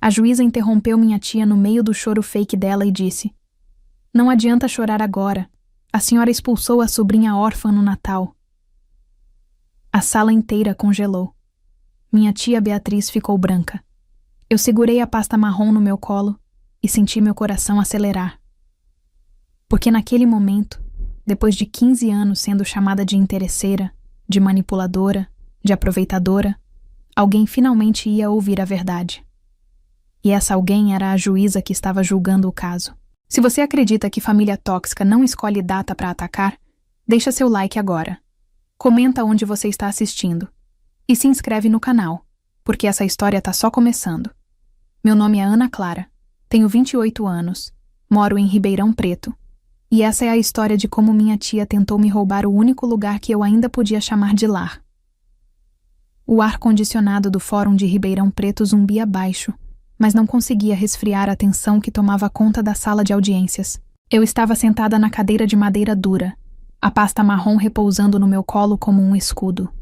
A juíza interrompeu minha tia no meio do choro fake dela e disse: "Não adianta chorar agora. A senhora expulsou a sobrinha órfã no Natal." A sala inteira congelou. Minha tia Beatriz ficou branca. Eu segurei a pasta marrom no meu colo e senti meu coração acelerar. Porque naquele momento, depois de 15 anos sendo chamada de interesseira, de manipuladora, de aproveitadora, alguém finalmente ia ouvir a verdade. E essa alguém era a juíza que estava julgando o caso. Se você acredita que família tóxica não escolhe data para atacar, deixa seu like agora. Comenta onde você está assistindo. E se inscreve no canal, porque essa história está só começando. Meu nome é Ana Clara, tenho 28 anos, moro em Ribeirão Preto, e essa é a história de como minha tia tentou me roubar o único lugar que eu ainda podia chamar de lar. O ar-condicionado do Fórum de Ribeirão Preto zumbia baixo, mas não conseguia resfriar a tensão que tomava conta da sala de audiências. Eu estava sentada na cadeira de madeira dura, a pasta marrom repousando no meu colo como um escudo.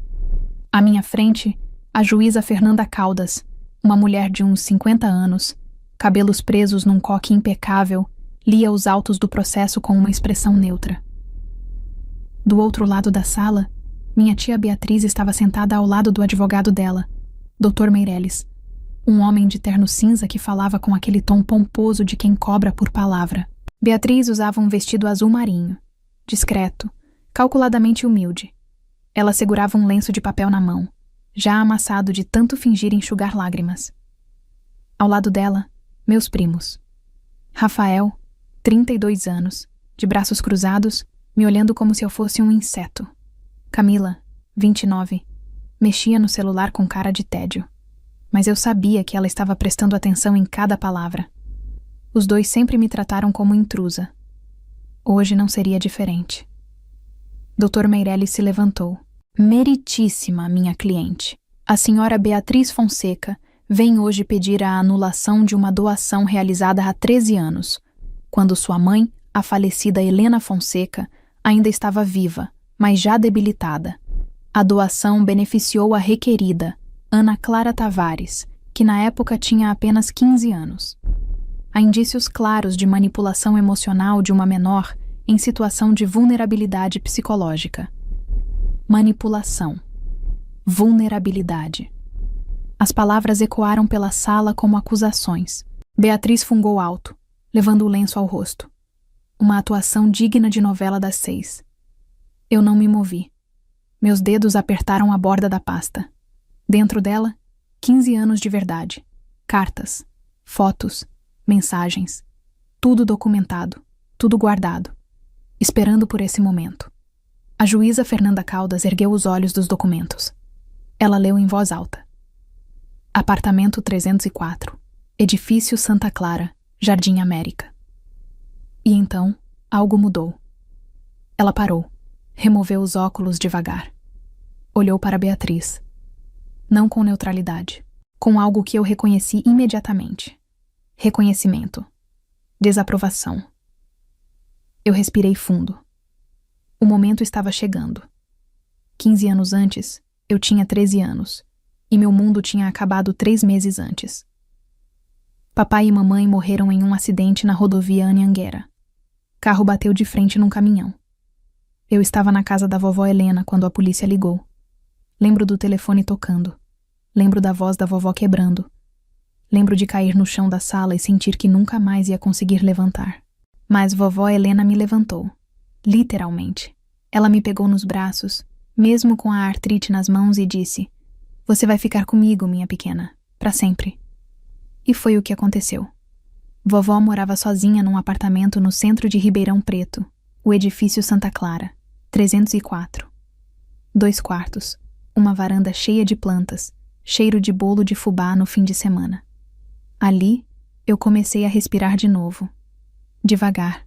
À minha frente, a juíza Fernanda Caldas, uma mulher de uns 50 anos, cabelos presos num coque impecável, lia os autos do processo com uma expressão neutra. Do outro lado da sala, minha tia Beatriz estava sentada ao lado do advogado dela, Dr. Meirelles, um homem de terno cinza que falava com aquele tom pomposo de quem cobra por palavra. Beatriz usava um vestido azul marinho, discreto, calculadamente humilde. Ela segurava um lenço de papel na mão, já amassado de tanto fingir enxugar lágrimas. Ao lado dela, meus primos. Rafael, 32 anos, de braços cruzados, me olhando como se eu fosse um inseto. Camila, 29, mexia no celular com cara de tédio. Mas eu sabia que ela estava prestando atenção em cada palavra. Os dois sempre me trataram como intrusa. Hoje não seria diferente. Dr. Meirelles se levantou. "Meritíssima, minha cliente. A senhora Beatriz Fonseca vem hoje pedir a anulação de uma doação realizada há 13 anos, quando sua mãe, a falecida Helena Fonseca, ainda estava viva, mas já debilitada. A doação beneficiou a requerida, Ana Clara Tavares, que na época tinha apenas 15 anos. Há indícios claros de manipulação emocional de uma menor em situação de vulnerabilidade psicológica. Manipulação. Vulnerabilidade. As palavras ecoaram pela sala como acusações. Beatriz fungou alto, levando o lenço ao rosto. Uma atuação digna de novela das 6. Eu não me movi. Meus dedos apertaram a borda da pasta. Dentro dela, 15 anos de verdade. Cartas, fotos, mensagens. Tudo documentado, tudo guardado. Esperando por esse momento. A juíza Fernanda Caldas ergueu os olhos dos documentos. Ela leu em voz alta. Apartamento 304, Edifício Santa Clara, Jardim América. E então, algo mudou. Ela parou, removeu os óculos devagar. Olhou para Beatriz. Não com neutralidade, com algo que eu reconheci imediatamente. Reconhecimento. Desaprovação. Eu respirei fundo. O momento estava chegando. 15 anos antes, eu tinha 13 anos, e meu mundo tinha acabado 3 meses antes. Papai e mamãe morreram em um acidente na rodovia Anhanguera. Carro bateu de frente num caminhão. Eu estava na casa da vovó Helena quando a polícia ligou. Lembro do telefone tocando. Lembro da voz da vovó quebrando. Lembro de cair no chão da sala e sentir que nunca mais ia conseguir levantar. Mas vovó Helena me levantou. Literalmente. Ela me pegou nos braços, mesmo com a artrite nas mãos, e disse: "Você vai ficar comigo, minha pequena, para sempre." E foi o que aconteceu. Vovó morava sozinha num apartamento no centro de Ribeirão Preto, o edifício Santa Clara, 304. 2 quartos, uma varanda cheia de plantas, cheiro de bolo de fubá no fim de semana. Ali, eu comecei a respirar de novo. Devagar.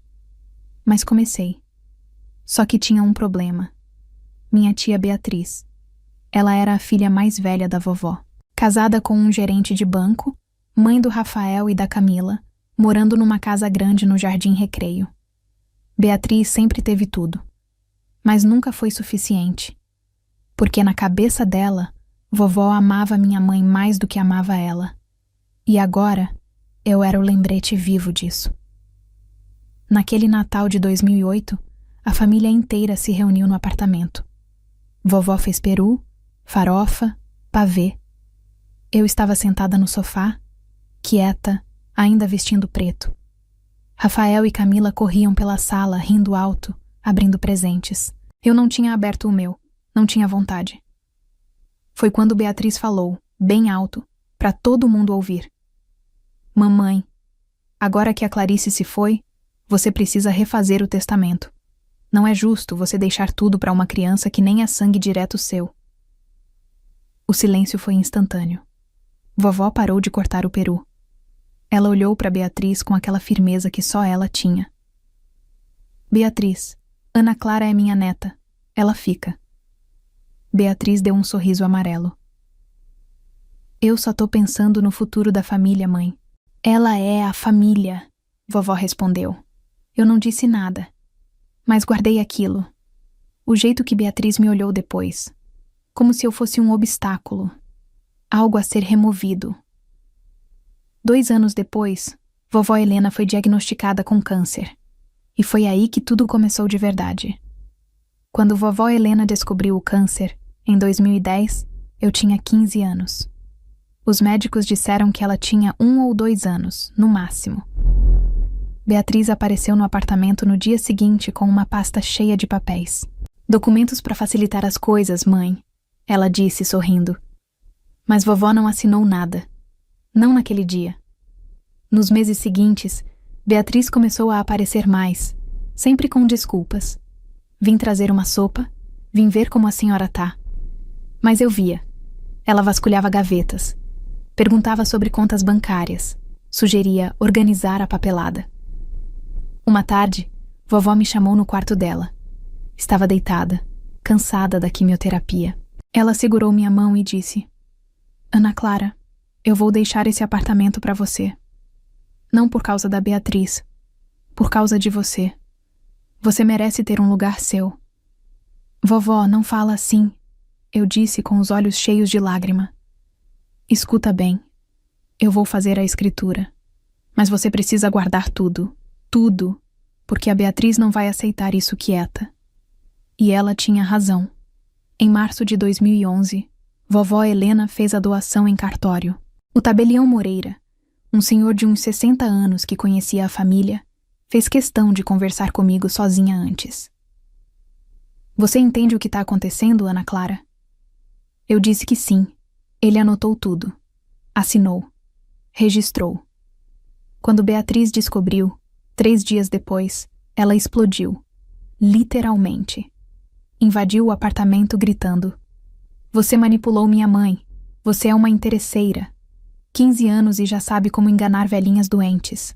Mas comecei. Só que tinha um problema. Minha tia Beatriz. Ela era a filha mais velha da vovó. Casada com um gerente de banco, mãe do Rafael e da Camila, morando numa casa grande no Jardim Recreio. Beatriz sempre teve tudo. Mas nunca foi suficiente. Porque na cabeça dela, vovó amava minha mãe mais do que amava ela. E agora, eu era o lembrete vivo disso. Naquele Natal de 2008, a família inteira se reuniu no apartamento. Vovó fez peru, farofa, pavê. Eu estava sentada no sofá, quieta, ainda vestindo preto. Rafael e Camila corriam pela sala, rindo alto, abrindo presentes. Eu não tinha aberto o meu, não tinha vontade. Foi quando Beatriz falou, bem alto, para todo mundo ouvir. Mamãe, agora que a Clarice se foi, você precisa refazer o testamento. Não é justo você deixar tudo para uma criança que nem é sangue direto seu. O silêncio foi instantâneo. Vovó parou de cortar o peru. Ela olhou para Beatriz com aquela firmeza que só ela tinha. Beatriz, Ana Clara é minha neta. Ela fica. Beatriz deu um sorriso amarelo. Eu só tô pensando no futuro da família, mãe. Ela é a família, vovó respondeu. Eu não disse nada, mas guardei aquilo. O jeito que Beatriz me olhou depois. Como se eu fosse um obstáculo. Algo a ser removido. 2 anos depois, vovó Helena foi diagnosticada com câncer. E foi aí que tudo começou de verdade. Quando vovó Helena descobriu o câncer, em 2010, eu tinha 15 anos. Os médicos disseram que ela tinha 1 ou 2 anos, no máximo. Beatriz apareceu no apartamento no dia seguinte com uma pasta cheia de papéis. Documentos para facilitar as coisas, mãe, ela disse sorrindo. Mas vovó não assinou nada. Não naquele dia. Nos meses seguintes, Beatriz começou a aparecer mais, sempre com desculpas. Vim trazer uma sopa, vim ver como a senhora tá. Mas eu via. Ela vasculhava gavetas. Perguntava sobre contas bancárias. Sugeria organizar a papelada. Uma tarde, vovó me chamou no quarto dela. Estava deitada, cansada da quimioterapia. Ela segurou minha mão e disse: Ana Clara, eu vou deixar esse apartamento para você. Não por causa da Beatriz, por causa de você. Você merece ter um lugar seu. Vovó, não fala assim, eu disse com os olhos cheios de lágrima. Escuta bem, eu vou fazer a escritura, mas você precisa guardar tudo, tudo, porque a Beatriz não vai aceitar isso quieta. E ela tinha razão. Em março de 2011, vovó Helena fez a doação em cartório. O tabelião Moreira, um senhor de uns 60 anos que conhecia a família, fez questão de conversar comigo sozinha antes. Você entende o que está acontecendo, Ana Clara? Eu disse que sim. Ele anotou tudo. Assinou. Registrou. Quando Beatriz descobriu, 3 dias depois, ela explodiu. Literalmente. Invadiu o apartamento gritando: Você manipulou minha mãe. Você é uma interesseira. 15 anos e já sabe como enganar velhinhas doentes.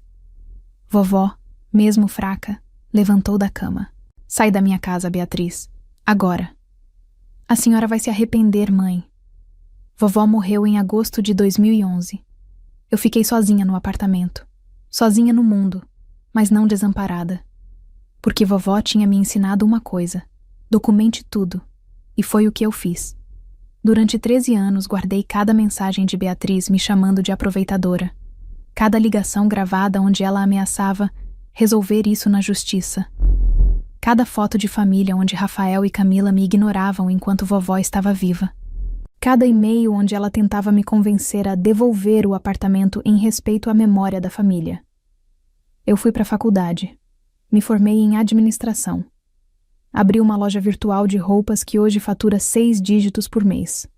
Vovó, mesmo fraca, levantou da cama. Sai da minha casa, Beatriz. Agora. A senhora vai se arrepender, mãe. Vovó morreu em agosto de 2011. Eu fiquei sozinha no apartamento. Sozinha no mundo, mas não desamparada. Porque vovó tinha me ensinado uma coisa. Documente tudo. E foi o que eu fiz. Durante 13 anos guardei cada mensagem de Beatriz me chamando de aproveitadora. Cada ligação gravada onde ela ameaçava resolver isso na justiça. Cada foto de família onde Rafael e Camila me ignoravam enquanto vovó estava viva. Cada e-mail onde ela tentava me convencer a devolver o apartamento em respeito à memória da família. Eu fui para a faculdade. Me formei em administração. Abri uma loja virtual de roupas que hoje fatura 6 dígitos por mês.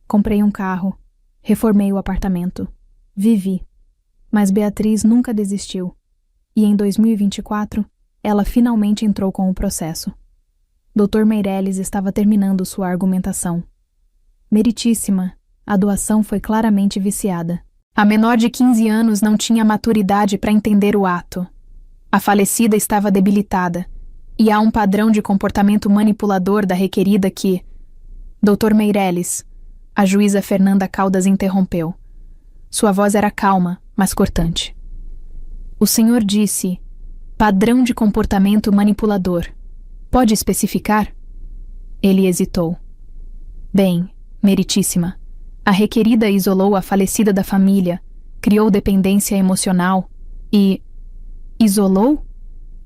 Comprei um carro. Reformei o apartamento. Vivi. Mas Beatriz nunca desistiu. E em 2024, ela finalmente entrou com o processo. Dr. Meirelles estava terminando sua argumentação. Meritíssima, a doação foi claramente viciada. A menor de 15 anos não tinha maturidade para entender o ato. A falecida estava debilitada, e há um padrão de comportamento manipulador da requerida que... Dr. Meirelles, a juíza Fernanda Caldas interrompeu. Sua voz era calma, mas cortante. O senhor disse, padrão de comportamento manipulador. Pode especificar? Ele hesitou. Bem, meritíssima, a requerida isolou a falecida da família, criou dependência emocional e... isolou?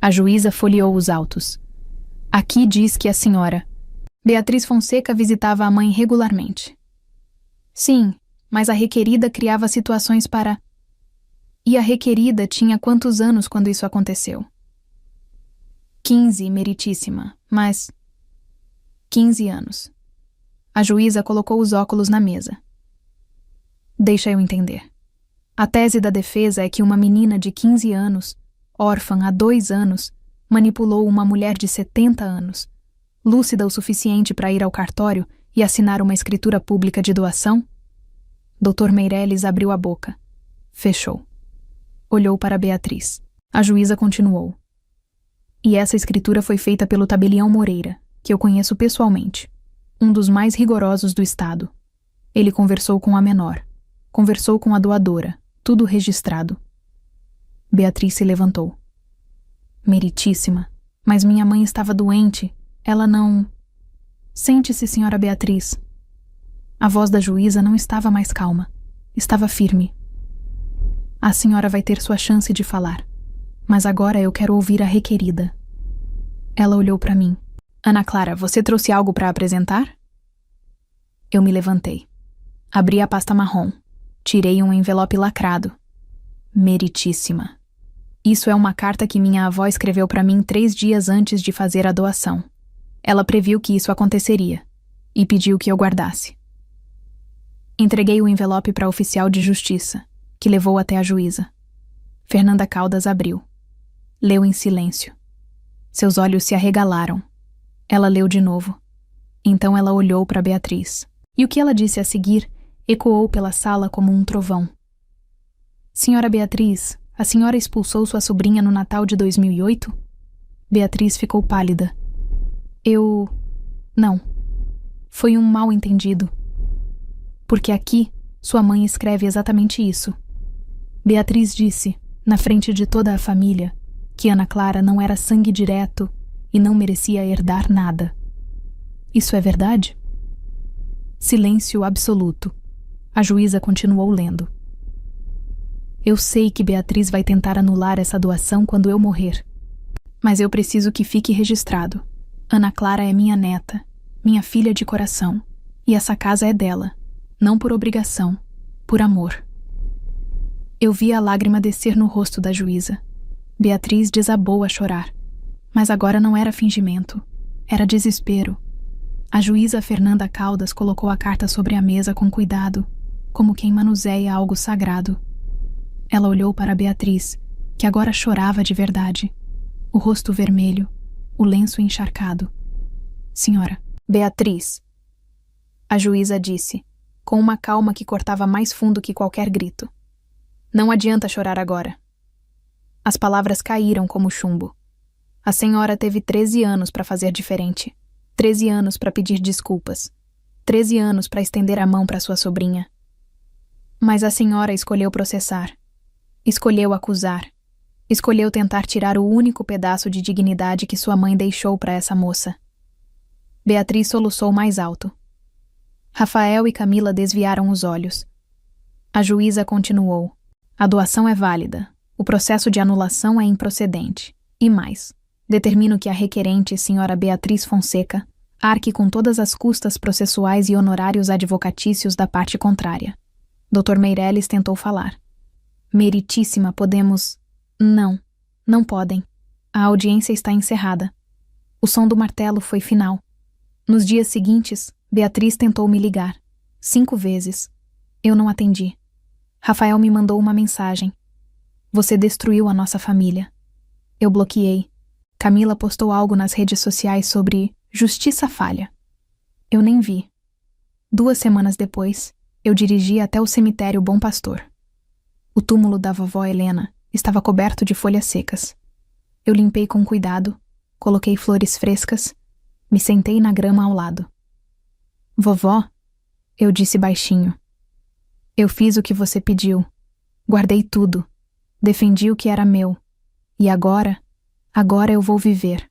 A juíza folheou os autos. Aqui diz que a senhora Beatriz Fonseca visitava a mãe regularmente. Sim, mas a requerida criava situações para... E a requerida tinha quantos anos quando isso aconteceu? 15, meritíssima, mas... 15 anos. A juíza colocou os óculos na mesa. Deixa eu entender. A tese da defesa é que uma menina de 15 anos, órfã há 2 anos, manipulou uma mulher de 70 anos, lúcida o suficiente para ir ao cartório e assinar uma escritura pública de doação? Dr. Meirelles abriu a boca. Fechou. Olhou para Beatriz. A juíza continuou. E essa escritura foi feita pelo tabelião Moreira, que eu conheço pessoalmente, um dos mais rigorosos do estado. Ele conversou com a menor, conversou com a doadora, tudo registrado. Beatriz se levantou. Meritíssima, mas minha mãe estava doente, ela não... Sente-se, senhora Beatriz. A voz da juíza não estava mais calma, estava firme. A senhora vai ter sua chance de falar, mas agora eu quero ouvir a requerida. Ela olhou para mim. Ana Clara, você trouxe algo para apresentar? Eu me levantei. Abri a pasta marrom. Tirei um envelope lacrado. Meritíssima. Isso é uma carta que minha avó escreveu para mim 3 dias antes de fazer a doação. Ela previu que isso aconteceria e pediu que eu guardasse. Entreguei o envelope para a oficial de justiça, que levou até a juíza. Fernanda Caldas abriu. Leu em silêncio. Seus olhos se arregalaram. Ela leu de novo. Então ela olhou para Beatriz. E o que ela disse a seguir ecoou pela sala como um trovão. Senhora Beatriz, a senhora expulsou sua sobrinha no Natal de 2008? Beatriz ficou pálida. Não. Foi um mal-entendido. Porque aqui, sua mãe escreve exatamente isso. Beatriz disse, na frente de toda a família, que Ana Clara não era sangue direto e não merecia herdar nada. Isso é verdade? Silêncio absoluto. A juíza continuou lendo. Eu sei que Beatriz vai tentar anular essa doação quando eu morrer. Mas eu preciso que fique registrado. Ana Clara é minha neta, minha filha de coração, e essa casa é dela, não por obrigação, por amor. Eu vi a lágrima descer no rosto da juíza. Beatriz desabou a chorar. Mas agora não era fingimento, era desespero. A juíza Fernanda Caldas colocou a carta sobre a mesa com cuidado, como quem manuseia algo sagrado. Ela olhou para Beatriz, que agora chorava de verdade, o rosto vermelho, o lenço encharcado. Senhora, Beatriz, a juíza disse, com uma calma que cortava mais fundo que qualquer grito. Não adianta chorar agora. As palavras caíram como chumbo. A senhora teve 13 anos para fazer diferente. 13 anos para pedir desculpas. 13 anos para estender a mão para sua sobrinha. Mas a senhora escolheu processar. Escolheu acusar. Escolheu tentar tirar o único pedaço de dignidade que sua mãe deixou para essa moça. Beatriz soluçou mais alto. Rafael e Camila desviaram os olhos. A juíza continuou. A doação é válida. O processo de anulação é improcedente. E mais, determino que a requerente, senhora Beatriz Fonseca, arque com todas as custas processuais e honorários advocatícios da parte contrária. Dr. Meirelles tentou falar. Meritíssima, podemos... Não podem. A audiência está encerrada. O som do martelo foi final. Nos dias seguintes, Beatriz tentou me ligar. 5 vezes. Eu não atendi. Rafael me mandou uma mensagem. Você destruiu a nossa família. Eu bloqueei. Camila postou algo nas redes sociais sobre justiça falha. Eu nem vi. 2 semanas depois, eu dirigi até o cemitério Bom Pastor. O túmulo da vovó Helena estava coberto de folhas secas. Eu limpei com cuidado, coloquei flores frescas, me sentei na grama ao lado. Vovó, eu disse baixinho. Eu fiz o que você pediu. Guardei tudo. Defendi o que era meu. E agora eu vou viver.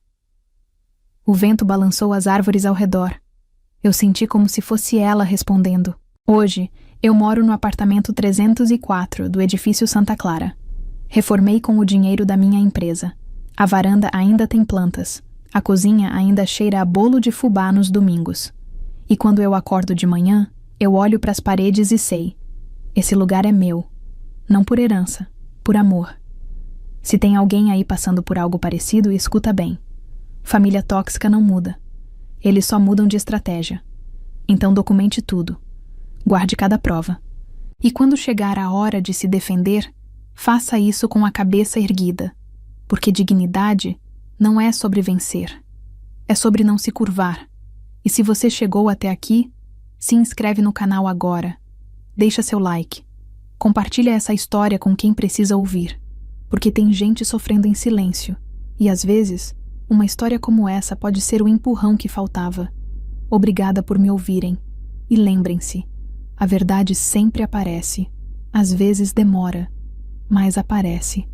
O vento balançou as árvores ao redor. Eu senti como se fosse ela respondendo. Hoje, Eu moro no apartamento 304 do edifício Santa Clara. Reformei com o dinheiro da minha empresa. A varanda ainda tem plantas. A cozinha ainda cheira a bolo de fubá nos domingos. E quando eu acordo de manhã, eu olho para as paredes e sei: esse lugar é meu. Não por herança, por amor. Se tem alguém aí passando por algo parecido, escuta bem. Família tóxica não muda. Eles só mudam de estratégia. Então documente tudo. Guarde cada prova. E quando chegar a hora de se defender, faça isso com a cabeça erguida. Porque dignidade não é sobre vencer. É sobre não se curvar. E se você chegou até aqui, se inscreve no canal agora. Deixa seu like. Compartilha essa história com quem precisa ouvir. Porque tem gente sofrendo em silêncio. E às vezes, uma história como essa pode ser o empurrão que faltava. Obrigada por me ouvirem. E lembrem-se, a verdade sempre aparece. Às vezes demora, mas aparece.